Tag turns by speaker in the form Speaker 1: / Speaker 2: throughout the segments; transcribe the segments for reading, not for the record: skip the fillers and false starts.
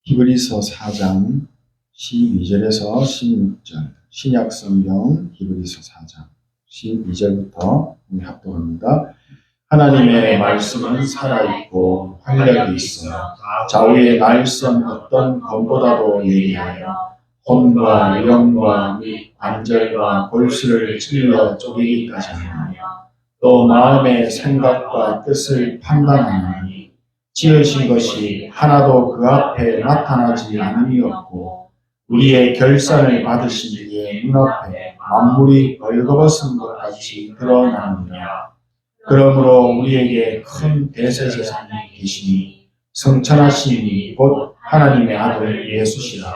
Speaker 1: 히브리서 4장 12절에서 16절, 신약성경 히브리서 4장 12절부터 합독합니다. 하나님의 말씀은 살아있고 활력이 있어 좌우의 날선 어떤 검보다도 예리하여 혼과 영과 및 관절과 골수를 찔러 쪼개기까지 하며 또 마음의 생각과 뜻을 판단하니 지으신 것이 하나도 그 앞에 나타나지 않음이 없고 우리의 결산을 받으신 이의 눈앞에 만물이 벌거벗은 것 같이 드러나느니라. 그러므로 우리에게 큰 대제사장이 계시니 성천하심이 곧 하나님의 아들 예수시라.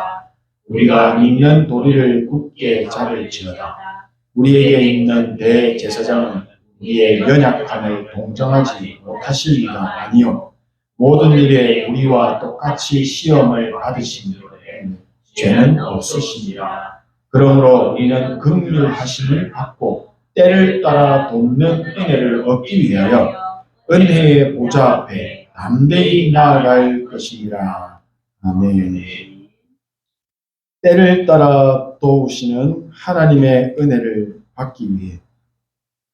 Speaker 1: 우리가 믿는 도리를 굳게 잡을지어다. 우리에게 있는 대제사장은 우리의 연약함을 동정하지 못하실 리가 아니요 모든 일에 우리와 똑같이 시험을 받으시니 죄는 없으시니라. 그러므로 우리는 긍휼하심을 받고 때를 따라 돕는 은혜를 얻기 위하여 은혜의 보좌 앞에 담대히 나아갈 것이니라. 아멘. 때를 따라 도우시는 하나님의 은혜를 받기 위해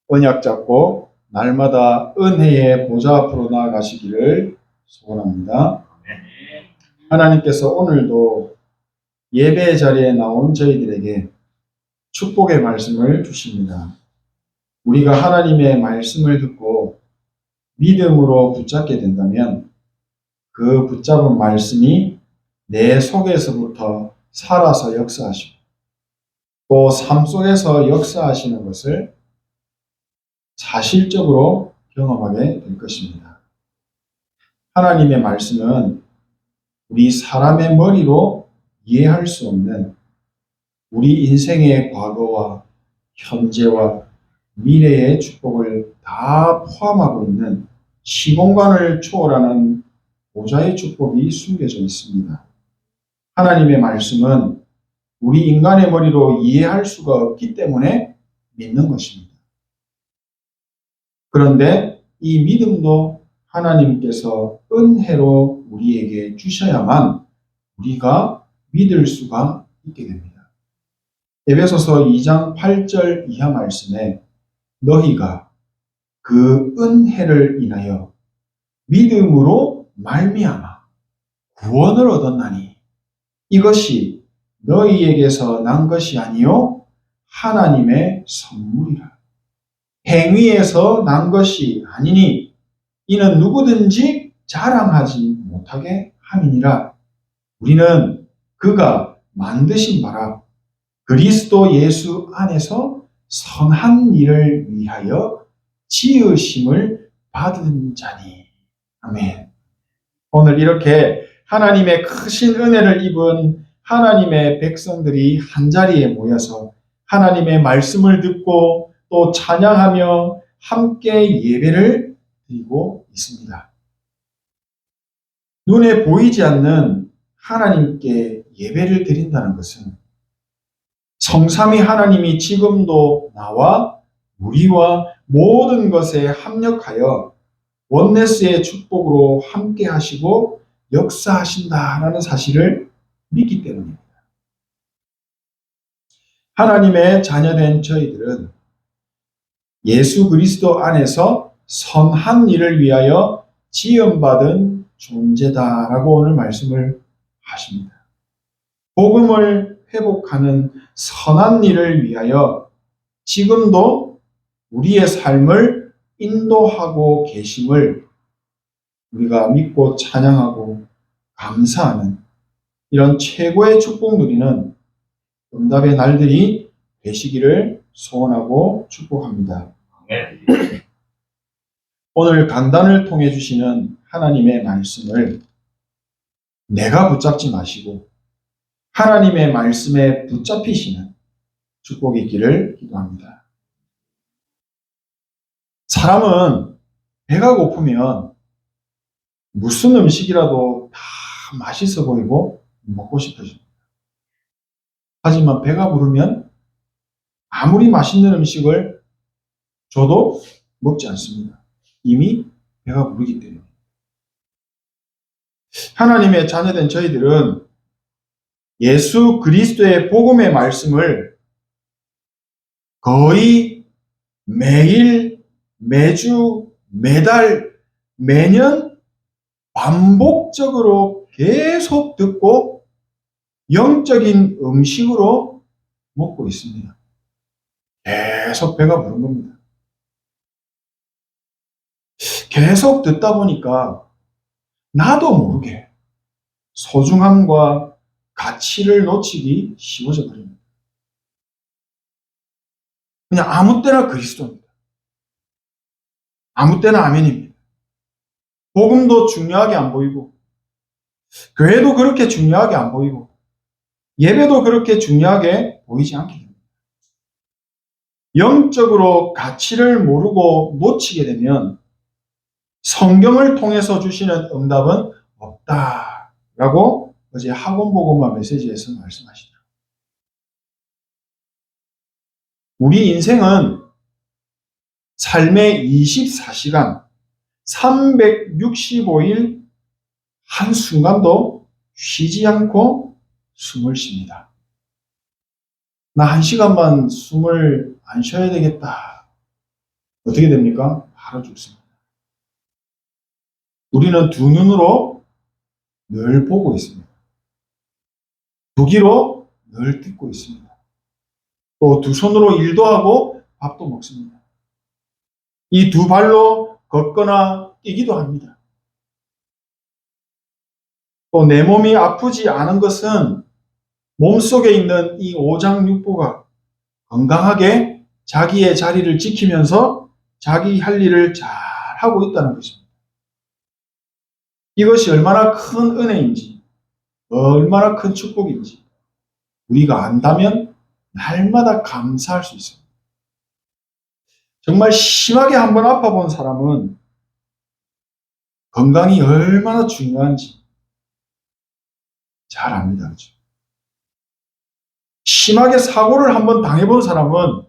Speaker 1: 언약 잡고 날마다 은혜의 보좌 앞으로 나아가시기를 소원합니다. 하나님께서 오늘도 예배 자리에 나온 저희들에게 축복의 말씀을 주십니다. 우리가 하나님의 말씀을 듣고 믿음으로 붙잡게 된다면 그 붙잡은 말씀이 내 속에서부터 살아서 역사하시고 또 삶 속에서 역사하시는 것을 사실적으로 경험하게 될 것입니다. 하나님의 말씀은 우리 사람의 머리로 이해할 수 없는 우리 인생의 과거와 현재와 미래의 축복을 다 포함하고 있는 시공간을 초월하는 보좌의 축복이 숨겨져 있습니다. 하나님의 말씀은 우리 인간의 머리로 이해할 수가 없기 때문에 믿는 것입니다. 그런데 이 믿음도 하나님께서 은혜로 우리에게 주셔야만 우리가 믿을 수가 있게 됩니다. 에베소서 2장 8절 이하 말씀에 너희가 그 은혜를 인하여 믿음으로 말미암아 구원을 얻었나니 이것이 너희에게서 난 것이 아니요 하나님의 선물이라. 행위에서 난 것이 아니니 이는 누구든지 자랑하지 못하게 함이니라. 우리는 그가 만드신 바라 그리스도 예수 안에서 선한 일을 위하여 지으심을 받은 자니. 아멘. 오늘 이렇게 하나님의 크신 은혜를 입은 하나님의 백성들이 한자리에 모여서 하나님의 말씀을 듣고 또 찬양하며 함께 예배를 드리고 있습니다. 눈에 보이지 않는 하나님께 예배를 드린다는 것은 성삼위 하나님이 지금도 나와 우리와 모든 것에 합력하여 원네스의 축복으로 함께 하시고 역사하신다라는 사실을 믿기 때문입니다. 하나님의 자녀된 저희들은 예수 그리스도 안에서 선한 일을 위하여 지음받은 존재다라고 오늘 말씀을 하십니다. 복음을 회복하는 선한 일을 위하여 지금도 우리의 삶을 인도하고 계심을 우리가 믿고 찬양하고 감사하는 이런 최고의 축복 누리는 응답의 날들이 되시기를 소원하고 축복합니다. 오늘 강단을 통해 주시는 하나님의 말씀을 내가 붙잡지 마시고 하나님의 말씀에 붙잡히시는 축복이 있기를 기도합니다. 사람은 배가 고프면 무슨 음식이라도 다 맛있어 보이고 먹고 싶어집니다. 하지만 배가 부르면 아무리 맛있는 음식을 줘도 먹지 않습니다. 이미 배가 부르기 때문에. 하나님의 자녀된 저희들은 예수 그리스도의 복음의 말씀을 거의 매일, 매주, 매달, 매년 반복적으로 계속 듣고 영적인 음식으로 먹고 있습니다. 계속 배가 부른 겁니다. 계속 듣다 보니까 나도 모르게 소중함과 가치를 놓치기 쉬워져 버립니다. 그냥 아무 때나 그리스도입니다. 아무 때나 아멘입니다. 복음도 중요하게 안 보이고, 교회도 그렇게 중요하게 안 보이고, 예배도 그렇게 중요하게 보이지 않게 됩니다. 영적으로 가치를 모르고 놓치게 되면 성경을 통해서 주시는 응답은 없다라고 어제 학원복음화 메시지에서 말씀하시죠. 우리 인생은 삶의 24시간, 365일 한순간도 쉬지 않고 숨을 쉽니다. 나 1시간만 숨을 안 쉬어야 되겠다. 어떻게 됩니까? 바로 죽습니다. 우리는 두 눈으로 늘 보고 있습니다. 두 귀로 늘 듣고 있습니다. 또 두 손으로 일도 하고 밥도 먹습니다. 이 두 발로 걷거나 뛰기도 합니다. 또 내 몸이 아프지 않은 것은 몸속에 있는 이 오장육부가 건강하게 자기의 자리를 지키면서 자기 할 일을 잘 하고 있다는 것입니다. 이것이 얼마나 큰 은혜인지, 얼마나 큰 축복인지 우리가 안다면 날마다 감사할 수 있습니다. 정말 심하게 한번 아파본 사람은 건강이 얼마나 중요한지 잘 압니다. 그렇죠? 심하게 사고를 한번 당해본 사람은,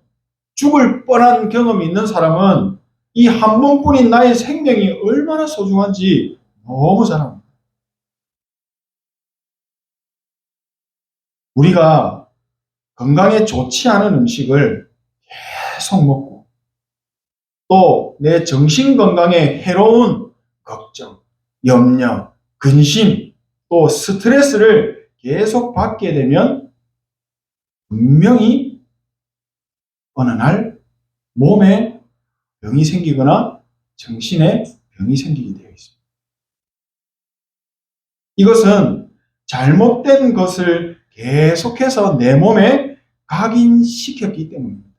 Speaker 1: 죽을 뻔한 경험이 있는 사람은 이 한 번뿐인 나의 생명이 얼마나 소중한지 너무 잘 압니다. 우리가 건강에 좋지 않은 음식을 계속 먹고 또 내 정신 건강에 해로운 걱정, 염려, 근심, 또 스트레스를 계속 받게 되면 분명히 어느 날 몸에 병이 생기거나 정신에 병이 생기게 되어 있습니다. 이것은 잘못된 것을 계속해서 내 몸에 각인시켰기 때문입니다.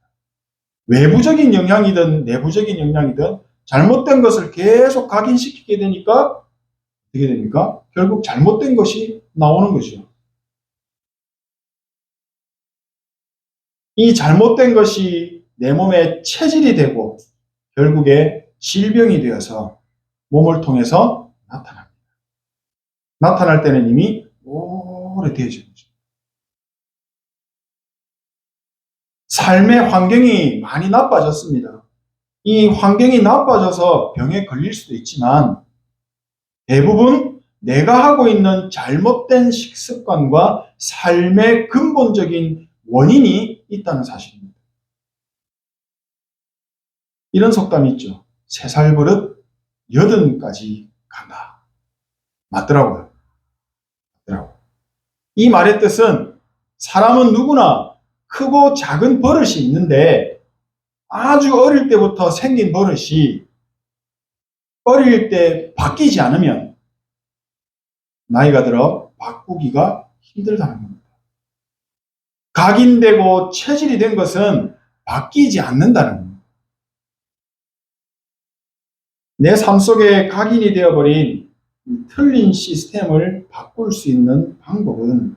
Speaker 1: 외부적인 영향이든 내부적인 영향이든 잘못된 것을 계속 각인시키게 되니까 어떻게 됩니까? 결국 잘못된 것이 나오는 거죠. 이 잘못된 것이 내 몸에 체질이 되고 결국에 질병이 되어서 몸을 통해서 나타납니다. 나타날 때는 이미 오래되어진 거죠. 삶의 환경이 많이 나빠졌습니다. 이 환경이 나빠져서 병에 걸릴 수도 있지만 대부분 내가 하고 있는 잘못된 식습관과 삶의 근본적인 원인이 있다는 사실입니다. 이런 속담이 있죠. 3살 버릇 80까지 간다. 맞더라고요. 이 말의 뜻은 사람은 누구나 크고 작은 버릇이 있는데 아주 어릴 때부터 생긴 버릇이 어릴 때 바뀌지 않으면 나이가 들어 바꾸기가 힘들다는 겁니다. 각인되고 체질이 된 것은 바뀌지 않는다는 겁니다. 내 삶 속에 각인이 되어버린 틀린 시스템을 바꿀 수 있는 방법은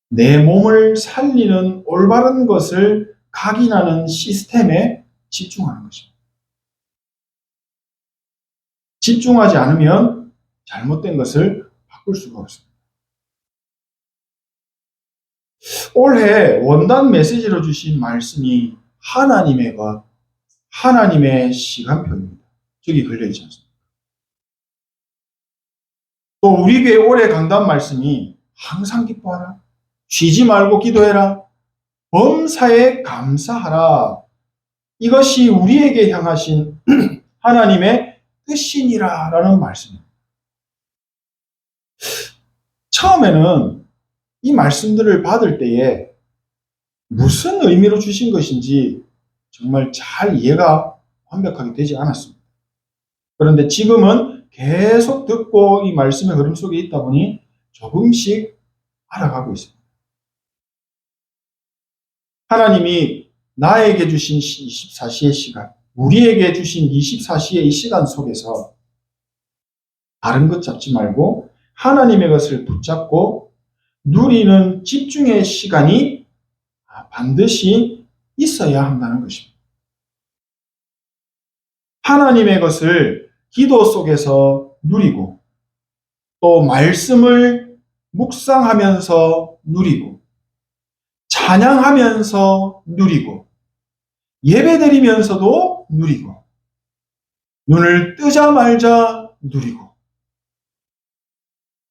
Speaker 1: 내 몸을 살리는 올바른 것을 각인하는 시스템에 집중하는 것입니다. 집중하지 않으면 잘못된 것을 바꿀 수가 없습니다. 올해 원단 메시지로 주신 말씀이 하나님의 것, 하나님의 시간표입니다. 저기 걸려있지 않습니까? 또 우리 교회 올해 강단 말씀이 항상 기뻐하라, 쉬지 말고 기도해라, 범사에 감사하라. 이것이 우리에게 향하신 하나님의 뜻이니라라는 말씀입니다. 처음에는 이 말씀들을 받을 때에 무슨 의미로 주신 것인지 정말 잘 이해가 완벽하게 되지 않았습니다. 그런데 지금은 계속 듣고 이 말씀의 흐름 속에 있다 보니 조금씩 알아가고 있습니다. 하나님이 나에게 주신 24시의 시간, 우리에게 주신 24시의 이 시간 속에서 다른 것 잡지 말고 하나님의 것을 붙잡고 누리는 집중의 시간이 반드시 있어야 한다는 것입니다. 하나님의 것을 기도 속에서 누리고 또 말씀을 묵상하면서 누리고 찬양하면서 누리고 예배드리면서도 누리고 눈을 뜨자 말자 누리고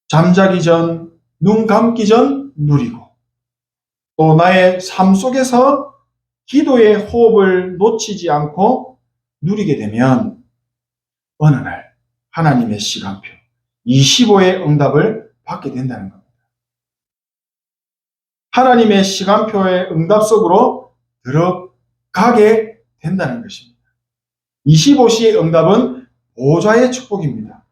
Speaker 1: 잠자기 전, 눈 감기 전 누리고 또 나의 삶 속에서 기도의 호흡을 놓치지 않고 누리게 되면 어느 날 하나님의 시간표 25의 응답을 받게 된다는 겁니다. 하나님의 시간표의 응답 속으로 들어가게 된다는 것입니다. 25시의 응답은 보좌의 축복입니다.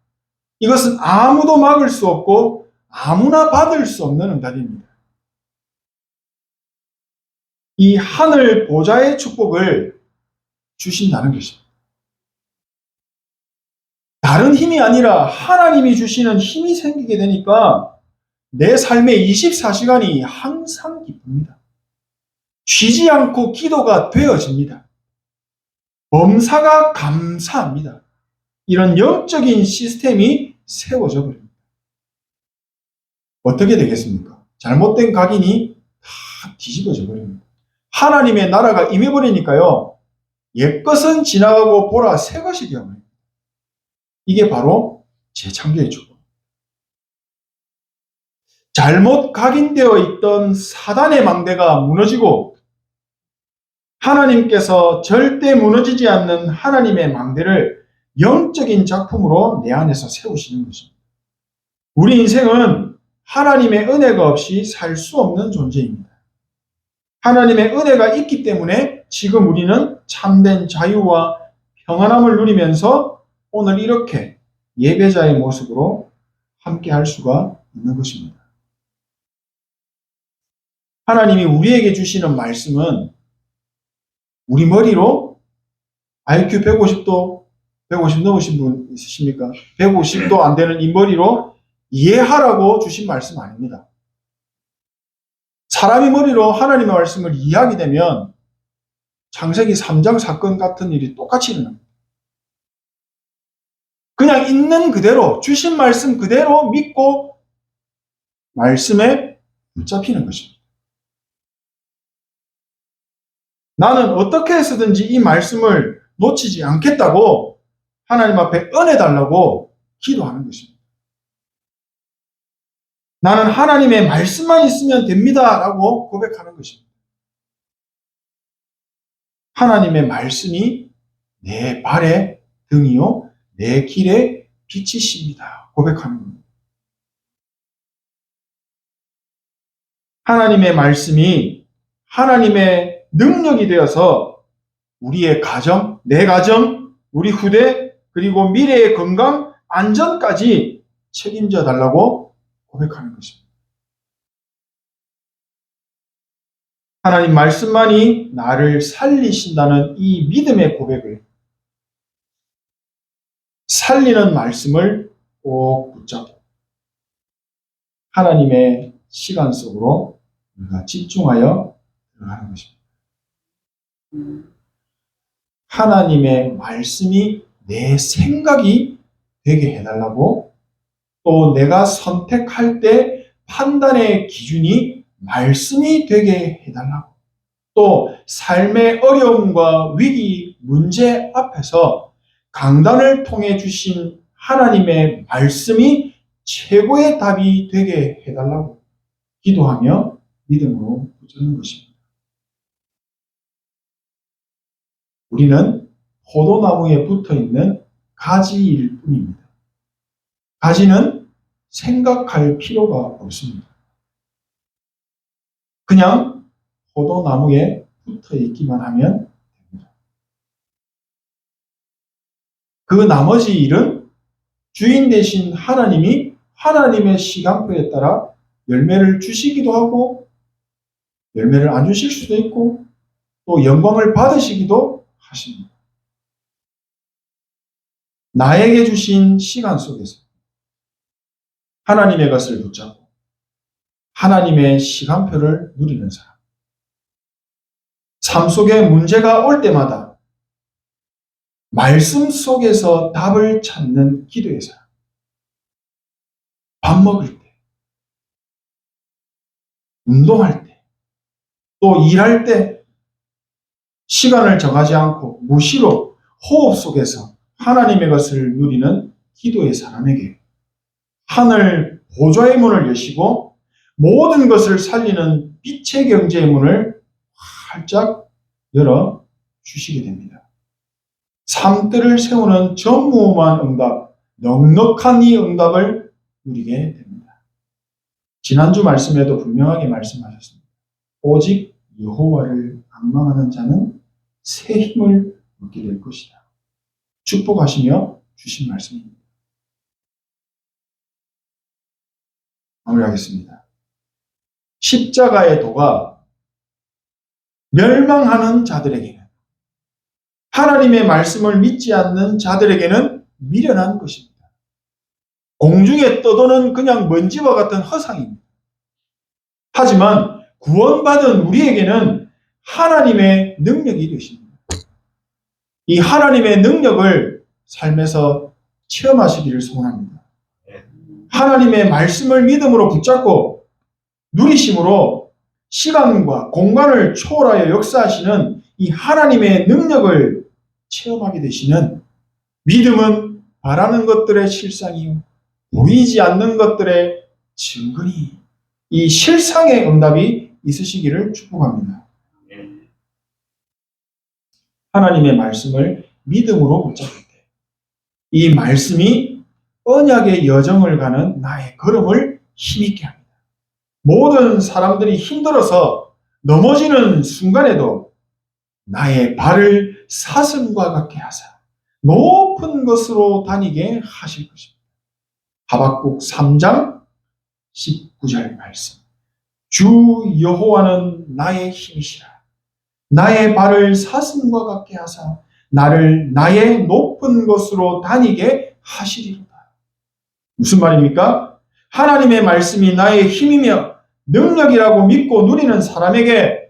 Speaker 1: 이것은 아무도 막을 수 없고 아무나 받을 수 없는 응답입니다. 이 하늘 보좌의 축복을 주신다는 것입니다. 다른 힘이 아니라 하나님이 주시는 힘이 생기게 되니까 내 삶의 24시간이 항상 기쁩니다. 쉬지 않고 기도가 되어집니다. 범사가 감사합니다. 이런 영적인 시스템이 세워져 버립니다. 어떻게 되겠습니까? 잘못된 각인이 다 뒤집어져 버립니다. 하나님의 나라가 임해버리니까요. 옛것은 지나가고 보라 새 것이 되어버립니다. 이게 바로 재창조의 축복. 잘못 각인되어 있던 사단의 망대가 무너지고 하나님께서 절대 무너지지 않는 하나님의 망대를 영적인 작품으로 내 안에서 세우시는 것입니다. 우리 인생은 하나님의 은혜가 없이 살 수 없는 존재입니다. 하나님의 은혜가 있기 때문에 지금 우리는 참된 자유와 평안함을 누리면서 오늘 이렇게 예배자의 모습으로 함께 할 수가 있는 것입니다. 하나님이 우리에게 주시는 말씀은 우리 머리로 IQ 150도, 150 넘으신 분 있으십니까? 150도 안 되는 이 머리로 이해하라고 주신 말씀 아닙니다. 사람이 머리로 하나님의 말씀을 이해하게 되면 창세기 3장 사건 같은 일이 똑같이 일어납니다. 그냥 있는 그대로 주신 말씀 그대로 믿고 말씀에 붙잡히는 것입니다. 나는 어떻게 해서든지 이 말씀을 놓치지 않겠다고 하나님 앞에 은혜 달라고 기도하는 것입니다. 나는 하나님의 말씀만 있으면 됩니다 라고 고백하는 것입니다. 하나님의 말씀이 내 발의 등이요 내 길의 빛이십니다 고백하는 겁니다. 하나님의 말씀이 하나님의 능력이 되어서 우리의 가정, 내 가정, 우리 후대, 그리고 미래의 건강, 안전까지 책임져 달라고 고백하는 것입니다. 하나님 말씀만이 나를 살리신다는 이 믿음의 고백을 살리는 말씀을 꼭 붙잡고 하나님의 시간 속으로 우리가 집중하여 들어가는 것입니다. 하나님의 말씀이 내 생각이 되게 해달라고 또 내가 선택할 때 판단의 기준이 말씀이 되게 해달라고 또 삶의 어려움과 위기, 문제 앞에서 강단을 통해 주신 하나님의 말씀이 최고의 답이 되게 해달라고 기도하며 믿음으로 붙잡는 것입니다. 우리는 포도나무에 붙어 있는 가지일 뿐입니다. 가지는 생각할 필요가 없습니다. 그냥 포도나무에 붙어 있기만 하면 됩니다. 그 나머지 일은 주인 되신 하나님이 하나님의 시간표에 따라 열매를 주시기도 하고 열매를 안 주실 수도 있고 또 영광을 받으시기도 하십니다. 나에게 주신 시간 속에서 하나님의 것을 붙잡고 하나님의 시간표를 누리는 사람. 삶 속에 문제가 올 때마다 말씀 속에서 답을 찾는 기도의 사람. 밥 먹을 때, 운동할 때, 또 일할 때 시간을 정하지 않고 무시로 호흡 속에서 하나님의 것을 누리는 기도의 사람에게 하늘 보좌의 문을 여시고 모든 것을 살리는 빛의 경제의 문을 활짝 열어 주시게 됩니다. 삶들을 세우는 전무후무한 응답, 넉넉한 이 응답을 누리게 됩니다. 지난주 말씀에도 분명하게 말씀하셨습니다. 오직 여호와를 앙망하는 자는 새 힘을 얻게 될 것이다. 축복하시며 주신 말씀입니다. 마무리하겠습니다. 십자가의 도가 멸망하는 자들에게는 하나님의 말씀을 믿지 않는 자들에게는 미련한 것입니다. 공중에 떠도는 그냥 먼지와 같은 허상입니다. 하지만 구원받은 우리에게는 하나님의 능력이 되십니다. 이 하나님의 능력을 삶에서 체험하시기를 소원합니다. 하나님의 말씀을 믿음으로 붙잡고 누리심으로 시간과 공간을 초월하여 역사하시는 이 하나님의 능력을 체험하게 되시면 믿음은 바라는 것들의 실상이요 보이지 않는 것들의 증거니 이 실상의 응답이 있으시기를 축복합니다. 하나님의 말씀을 믿음으로 붙잡을 때 이 말씀이 언약의 여정을 가는 나의 걸음을 힘있게 합니다. 모든 사람들이 힘들어서 넘어지는 순간에도 나의 발을 사슴과 같게 하사 높은 것으로 다니게 하실 것입니다. 하박국 3장 19절 말씀. 주 여호와는 나의 힘이시라. 나의 발을 사슴과 같게 하사 나를 나의 높은 곳으로 다니게 하시리로다. 무슨 말입니까? 하나님의 말씀이 나의 힘이며 능력이라고 믿고 누리는 사람에게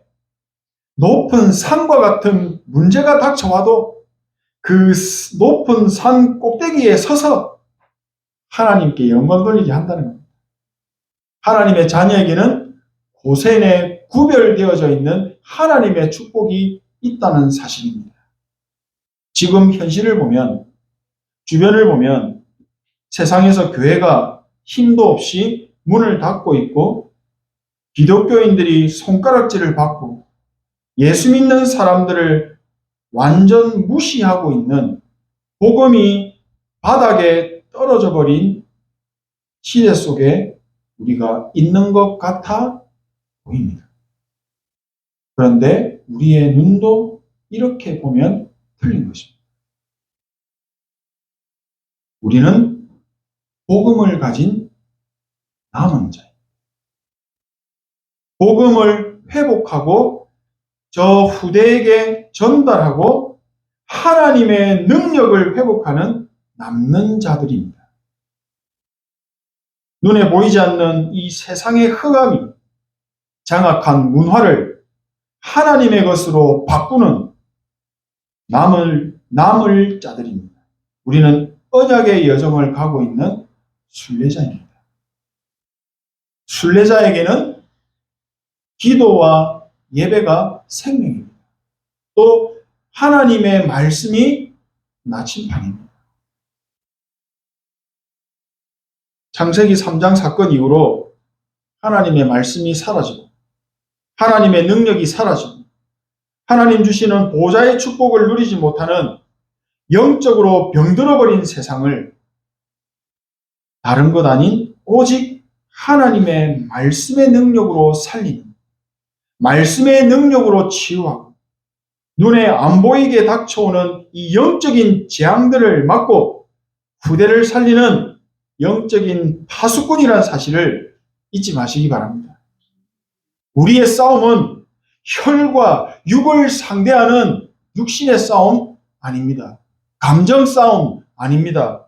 Speaker 1: 높은 산과 같은 문제가 닥쳐와도 그 높은 산 꼭대기에 서서 하나님께 영광 돌리게 한다는 겁니다. 하나님의 자녀에게는 고센에 구별되어져 있는 하나님의 축복이 있다는 사실입니다. 지금 현실을 보면, 주변을 보면 세상에서 교회가 힘도 없이 문을 닫고 있고 기독교인들이 손가락질을 받고 예수 믿는 사람들을 완전 무시하고 있는 복음이 바닥에 떨어져 버린 시대 속에 우리가 있는 것 같아 보입니다. 그런데 우리의 눈도 이렇게 보면 틀린 것입니다. 우리는 복음을 가진 남은 자입니다. 복음을 회복하고 저 후대에게 전달하고 하나님의 능력을 회복하는 남는 자들입니다. 눈에 보이지 않는 이 세상의 흑암이 장악한 문화를 하나님의 것으로 바꾸는 남을 자들입니다. 우리는 언약의 여정을 가고 있는 순례자입니다. 순례자에게는 기도와 예배가 생명입니다. 또 하나님의 말씀이 나침반입니다. 창세기 3장 사건 이후로 하나님의 말씀이 사라지고 하나님의 능력이 사라지고 하나님 주시는 보좌의 축복을 누리지 못하는 영적으로 병들어버린 세상을 다른 것 아닌 오직 하나님의 말씀의 능력으로 살리는, 말씀의 능력으로 치유하고 눈에 안 보이게 닥쳐오는 이 영적인 재앙들을 막고 후대를 살리는 영적인 파수꾼이라는 사실을 잊지 마시기 바랍니다. 우리의 싸움은 혈과 육을 상대하는 육신의 싸움 아닙니다. 감정 싸움 아닙니다.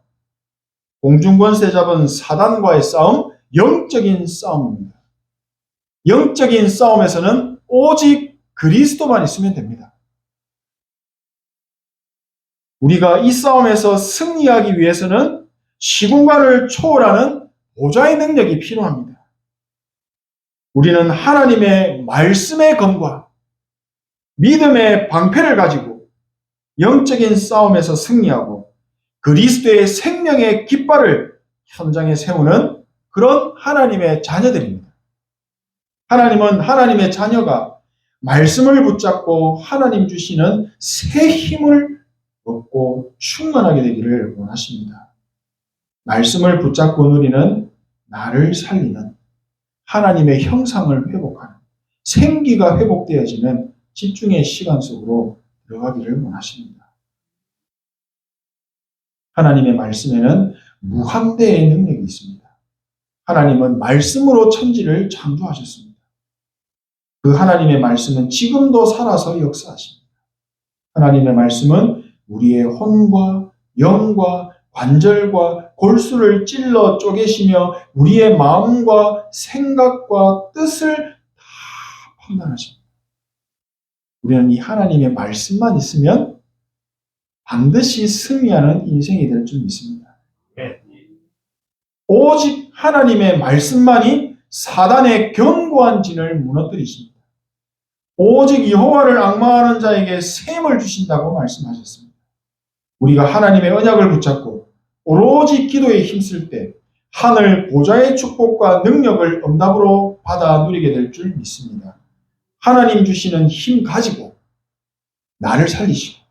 Speaker 1: 공중권세 잡은 사단과의 싸움, 영적인 싸움입니다. 영적인 싸움에서는 오직 그리스도만 있으면 됩니다. 우리가 이 싸움에서 승리하기 위해서는 시공간을 초월하는 보좌의 능력이 필요합니다. 우리는 하나님의 말씀의 검과 믿음의 방패를 가지고 영적인 싸움에서 승리하고 그리스도의 생명의 깃발을 현장에 세우는 그런 하나님의 자녀들입니다. 하나님은 하나님의 자녀가 말씀을 붙잡고 하나님 주시는 새 힘을 얻고 충만하게 되기를 원하십니다. 말씀을 붙잡고 누리는 나를 살리는 하나님의 형상을 회복하는 생기가 회복되어지는 집중의 시간 속으로 들어가기를 원하십니다. 하나님의 말씀에는 무한대의 능력이 있습니다. 하나님은 말씀으로 천지를 창조하셨습니다. 그 하나님의 말씀은 지금도 살아서 역사하십니다. 하나님의 말씀은 우리의 혼과 영과 관절과 골수를 찔러 쪼개시며 우리의 마음과 생각과 뜻을 다 판단하십니다. 우리는 이 하나님의 말씀만 있으면 반드시 승리하는 인생이 될 줄 믿습니다. 오직 하나님의 말씀만이 사단의 견고한 진을 무너뜨리십니다. 오직 여호와를 앙망하는 자에게 셈을 주신다고 말씀하셨습니다. 우리가 하나님의 언약을 붙잡고 오로지 기도에 힘쓸 때 하늘 보좌의 축복과 능력을 응답으로 받아 누리게 될 줄 믿습니다. 하나님 주시는 힘 가지고 나를 살리시고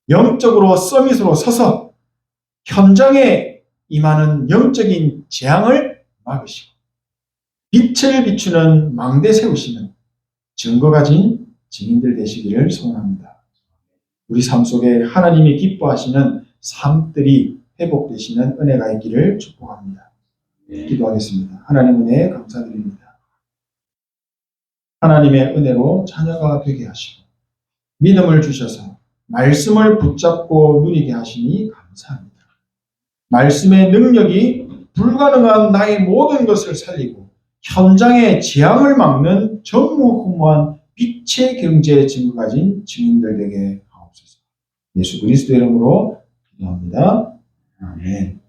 Speaker 1: 영적으로 서밋으로 서서 현장에 임하는 영적인 재앙을 막으시고 빛을 비추는 망대 세우시는 증거 가진 증인들 되시기를 소원합니다. 우리 삶 속에 하나님이 기뻐하시는 삶들이 회복되시는 은혜가 있기를 축복합니다. 기도하겠습니다. 하나님 은혜에 감사드립니다. 하나님의 은혜로 자녀가 되게 하시고 믿음을 주셔서 말씀을 붙잡고 누리게 하시니 감사합니다. 말씀의 능력이 불가능한 나의 모든 것을 살리고 현장의 재앙을 막는 전무후무한 빛의 경제의 증거 가진 증인들 되게 하옵소서. 예수 그리스도의 이름으로 기도합니다. 아멘.